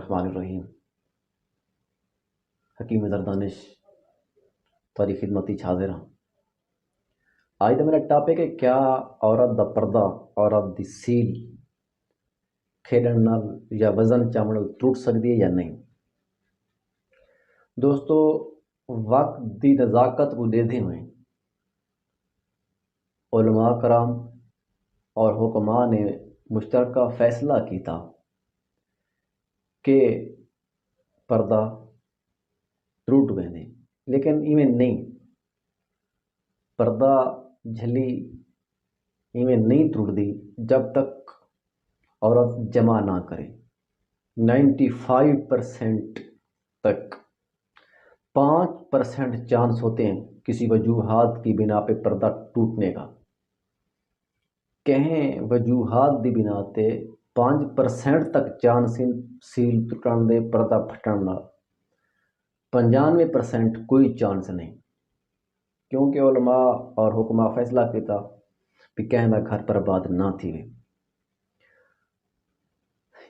الرحمن الرحیم۔ حکیم زردانش تھوڑی خدمت حاضر ہاں۔ آج دا میرا ٹاپک ہے کیا عورت دا پردہ عورت دی سیل کھیلن نال یا وزن چاہن نال ٹوٹ سکتی ہے یا نہیں۔ دوستو وقت دی نزاکت کو دیتے ہوئے علماء کرام اور حکماء نے مشترکہ فیصلہ کیتا کہ پردہ ٹوٹ ویندے، لیکن ایویں نہیں، پردہ جھلی ایویں نہیں ٹوٹدی جب تک عورت جمع نہ کرے۔ 95% تک 5% چانس ہوتے ہیں کسی وجوہات کی بنا پہ پردہ ٹوٹنے کا۔ کہیں وجوہات دی بنا تے 5% تک چانس سیل ٹوٹن دے پردہ پھٹن دا، 95% کوئی چانس نہیں، کیونکہ علماء اور حکماء فیصلہ کیتا کہ کہیں دا گھر برباد نہ تھی وے۔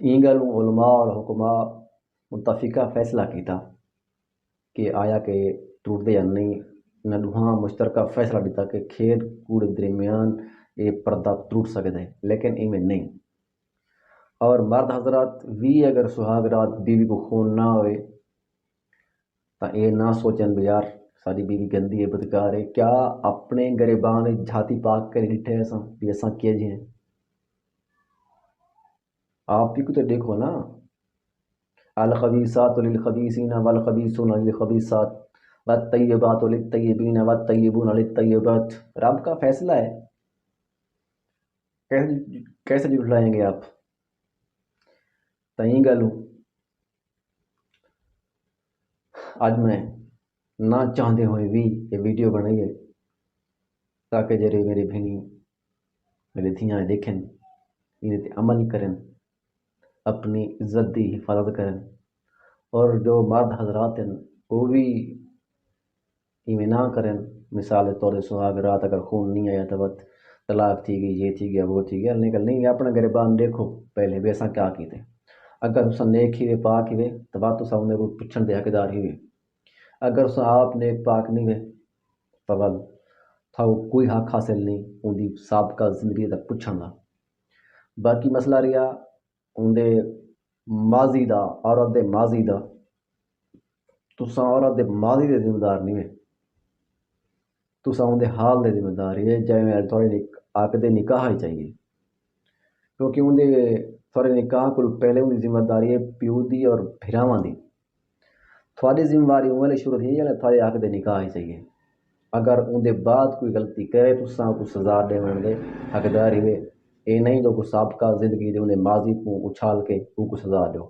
این گل علماء اور حکماء متفقہ فیصلہ کیتا کہ آیا کہ ٹوٹ دے یا نہیں، نہ دوہاں مشترکہ فیصلہ دیتا کہ کھیل کود درمیان یہ پردہ ٹوٹ سکتا ہے، لیکن ایویں نہیں۔ اور مرد حضرات بھی اگر سہاگ رات بیوی کو خون نہ ہوئے تو یہ نہ سوچن بھی یار ساری بیوی گندی ہے بدکار ہے، کیا اپنے گریبان جھاتی پاک کر ڈٹھے ایسا بھی ایسا کیا جی ہیں؟ آپ بھی کو تو دیکھو نا، الخبیثات للخبیثین والخبیثون للخبیثات والطیبات للطیبین والطیبون للطیبات۔ رب کا فیصلہ ہے، کیسے جھٹلائیں گے آپ؟ تئیں گلوں آج میں نہ چاہتے ہوئے بھی یہ ویڈیو بنائی ہے تاکہ جڑے میری بھینی میرے دھیاں دیکھیں انہیں تے عمل کریں، اپنی عزت دی حفاظت کریں، اور جو مرد حضرات ہیں وہ بھی ایویں نہ کریں۔ مثال طور سہاگ رات اگر خون نہیں آیا تو بس طلاق تھی گئی، یہ تھی گیا وہ تھی گیا، نکل نہیں اپنا گریبان دیکھو پہلے بھی ایسا کیا کیتے۔ اگر اسا نیک ہی وے پاک ہی وے تو بات تو انہیں کو پوچھن دے حقدار ہی وے، اگر اسا آپ نیک پاک نہیں وے تو بل تھا کوئی حق حاصل نہیں ان دی سابقہ زندگی تک پوچھن دا۔ باقی مسئلہ رہا ان دے ماضی دا، عورت دے ماضی دا، تسا عورت دے ماضی دے ذمہ دار نہیں وے، تسا ان دے حال دے ذمہ دار ہے، جائے تھوڑے عقد نکاح ہی چاہیے، کیونکہ ان دے تھوڑے نکاح کو پہلے ان دی ذمہ داری ہے پیو دی اور بھراواں دی۔ تھوڑی ذمہ داری ان شروع تھی جائے تھوڑے عقد نکاح ہی چاہیے۔ اگر ان دے بعد کوئی غلطی کرے تو تسا کو سزا دیون دے حقدار ہی وے، اے نہیں جو کو سابقہ زندگی دے ان دے ماضی کو اچھال کے ان کو سزا دو۔